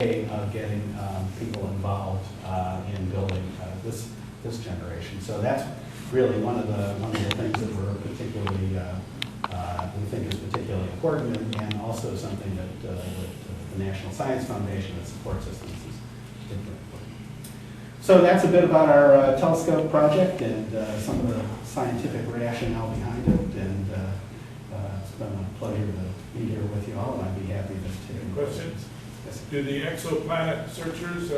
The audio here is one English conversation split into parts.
way of getting people involved in building this generation. So that's really one of the things that we're particularly we think is particularly important, and also something that the National Science Foundation and support systems is particularly important. So that's a bit about our telescope project and some of the scientific rationale behind it. And it's been a pleasure to be here with you all, and I'd be happy to take any questions. Yes. Do the exoplanet searchers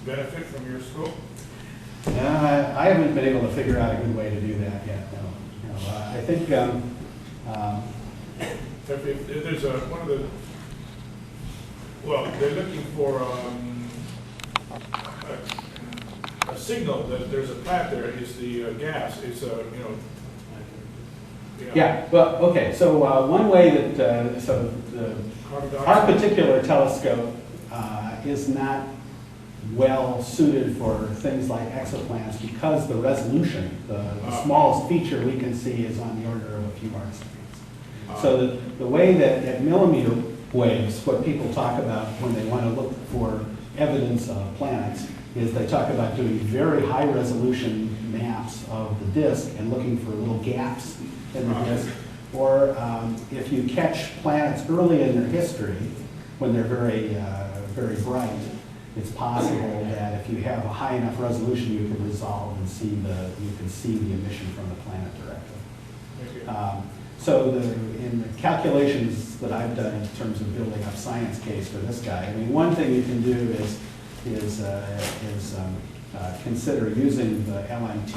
benefit from your scope? I haven't been able to figure out a good way to do that yet. No. I think if there's one of the, well, they're looking for a signal that there's a planet there. Is the gas? It's Yeah. Well, okay. So one way that our particular telescope is not well suited for things like exoplanets because the resolution, the smallest feature we can see is on the order of a few arc seconds. So the way that at millimeter waves, what people talk about when they want to look for evidence of planets is they talk about doing very high resolution maps of the disk and looking for little gaps in the disk. Or if you catch planets early in their history, when they're very bright, it's possible that if you have a high enough resolution, you can resolve and see the emission from the planet directly. So in the calculations that I've done in terms of building up science case for this guy, I mean, one thing you can do is consider using the LMT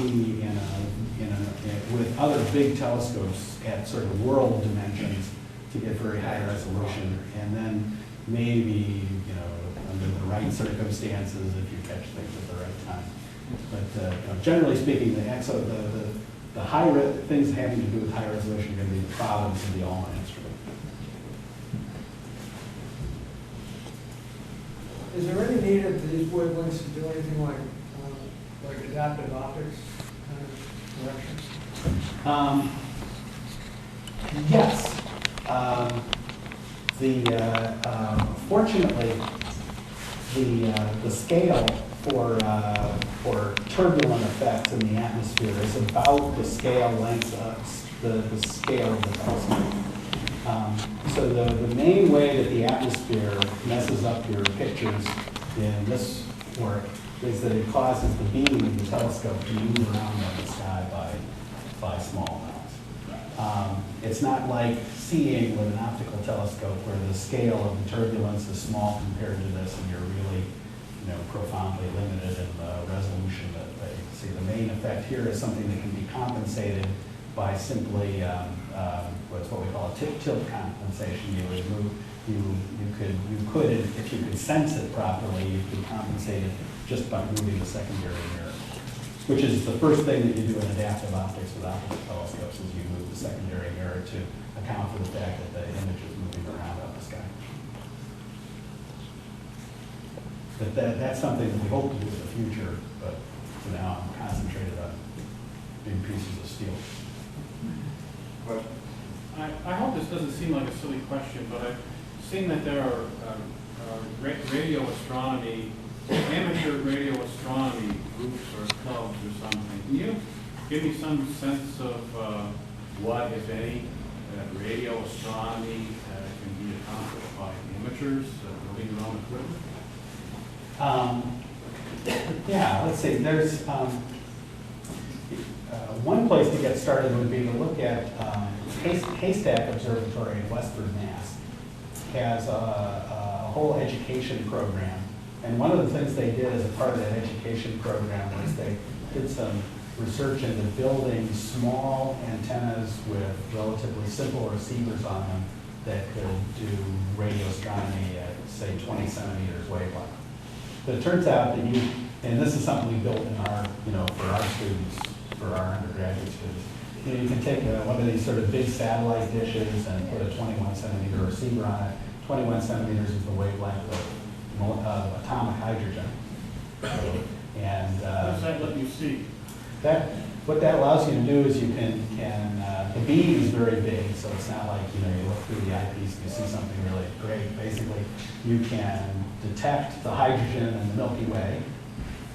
with other big telescopes at sort of world dimensions to get very high resolution, and then maybe, under the right circumstances, if you catch things at the right time. But generally speaking, the things having to do with high resolution are going to be the province of the Allman instrument. Is there any need of these wavelengths to do anything like adaptive optics kind of corrections? Yes. Fortunately, the scale for turbulent effects in the atmosphere is about the scale length of the scale of the telescope. So the main way that the atmosphere messes up your pictures in this work is that it causes the beam of the telescope to move around in the sky by small amounts. It's not like seeing with an optical telescope where the scale of the turbulence is small compared to this, and you're really profoundly limited in the resolution that you see. The main effect here is something that can be compensated by simply what's what we call a tip-tilt compensation. You could, if you could sense it properly, you could compensate it just by moving the secondary mirror, which is the first thing that you do in adaptive optics with optical telescopes, is you move the secondary mirror to account for the fact that the image is moving around up the sky. But that's something that we hope to do in the future, but for now I'm concentrated on big pieces of steel. I hope this doesn't seem like a silly question, but I've seen that there are radio astronomy, amateur radio astronomy groups or clubs or something. Can you give me some sense of what, if any, radio astronomy can be accomplished by amateurs building their own equipment? Yeah, let's see. There's one place to get started would be to look at Haystack Observatory in Westford, Mass. Has a whole education program, and one of the things they did as a part of that education program was they did some research into building small antennas with relatively simple receivers on them that could do radio astronomy at, say, 20 centimeters wavelength. But it turns out that and this is something we built in our, for our students, for our undergraduate students. You can take one of these sort of big satellite dishes and put a 21 centimeter receiver on it. 21 centimeters is the wavelength of atomic hydrogen. And what does that let you see? What that allows you to do is you can The beam is very big, so it's not like, you know, you look through the eyepiece and you see something really great. Basically, you can detect the hydrogen in the Milky Way,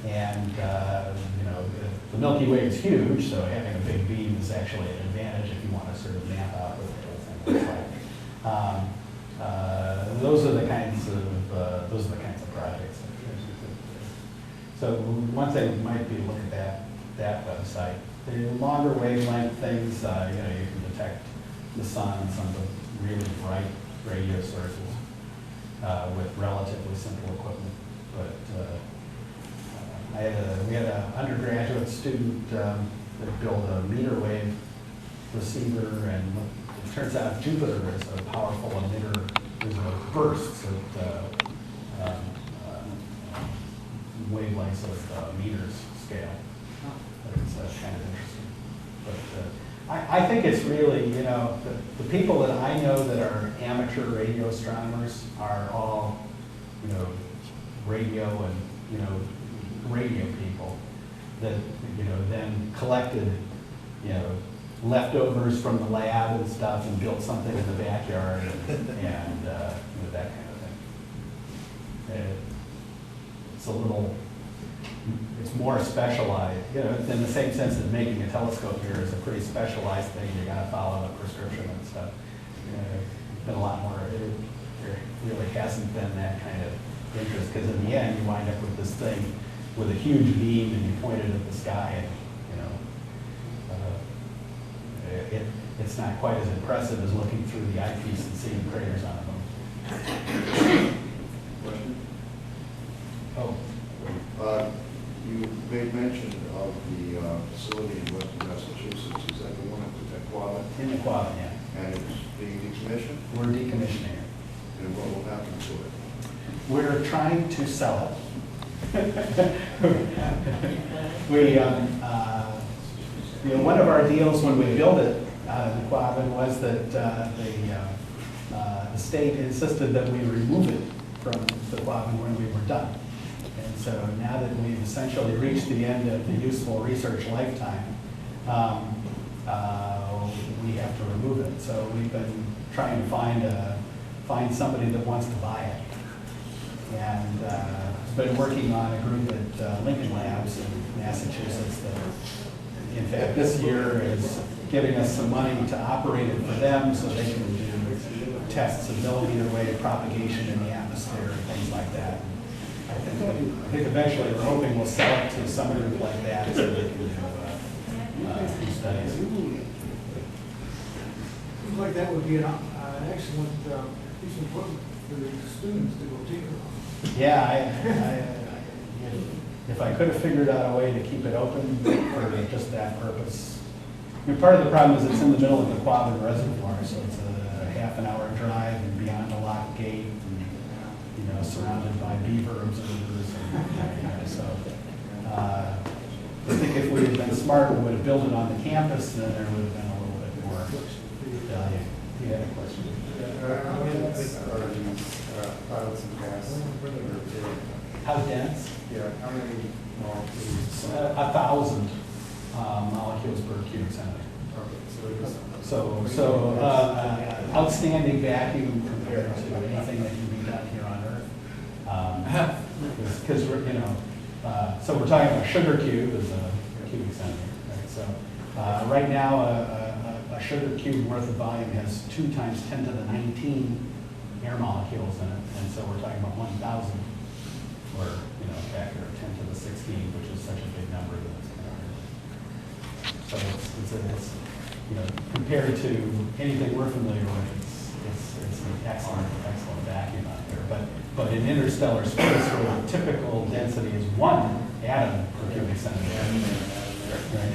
and you know, the Milky Way is huge, so having a big beam is actually an advantage if you want to sort of map out what the whole thing looks like. Those are the kinds of projects. So one thing might be to look at that website. The longer wavelength things, you know, you can detect the sun and some of the really bright radio sources with relatively simple equipment. But we had an undergraduate student that built a meter wave receiver, and it turns out Jupiter is a powerful emitter. There's a bursts at wavelengths of meters scale. It's kind of interesting. But I think it's really, you know, the people that I know that are amateur radio astronomers are all, you know, radio and, you know, radio people that, you know, then collected, you know, leftovers from the lab and stuff and built something in the backyard and you know, that kind of thing. It's a little, it's more specialized, you know, in the same sense that making a telescope here is a pretty specialized thing. You got to follow a prescription and stuff. You know, there's been a lot more. There really hasn't been that kind of interest, because in the end you wind up with this thing with a huge beam and you point it at the sky, and you know, it's not quite as impressive as looking through the eyepiece and seeing craters on the moon. Question? Oh. You made mention of the facility in Western Massachusetts. Is that the one at Quabbin? In the Quabbin, yeah. And it's being decommissioned? We're decommissioning it. And what will happen to it? We're trying to sell it. We, you know, one of our deals when we built it in Quabbin was that the state insisted that we remove it from the Quabbin when we were done. And so now that we've essentially reached the end of the useful research lifetime, we have to remove it. So we've been trying to find somebody that wants to buy it. And been working on a group at Lincoln Labs in Massachusetts that, in fact, this year is giving us some money to operate it for them so they can do tests of millimeter wave propagation in the atmosphere and things like that. I think eventually we're hoping we'll sell it to some group like that so they can do studies. Seems like that would be an excellent piece of equipment for the students to go tinker on. Yeah, if I could have figured out a way to keep it open for just that purpose. I mean, part of the problem is it's in the middle of the Quabbin Reservoir, so it's a half-an-hour drive and beyond a locked gate, and, you know, surrounded by beaver observers. And, you know, so I think if we had been smart, we would have built it on the campus, then there would have been a little bit more value. You had a question? How dense are these clouds and gas? How dense? Yeah, how many molecules? 1,000 molecules per cubic centimeter. Okay, So outstanding vacuum compared to anything that can be done here on Earth. Because we're, you know, so we're talking about a sugar cube as a cubic centimeter. Right? So right now, a sugar cube worth of volume has 2 × 10 to the 19 air molecules in it, and so we're talking about 1,000, or, you know, factor of 10 to the 16, which is such a big number that it's kind of hard. So it's you know, compared to anything we're familiar with, it's an excellent vacuum out there. But in interstellar space, where the typical density is 1 atom per cubic centimeter. Right.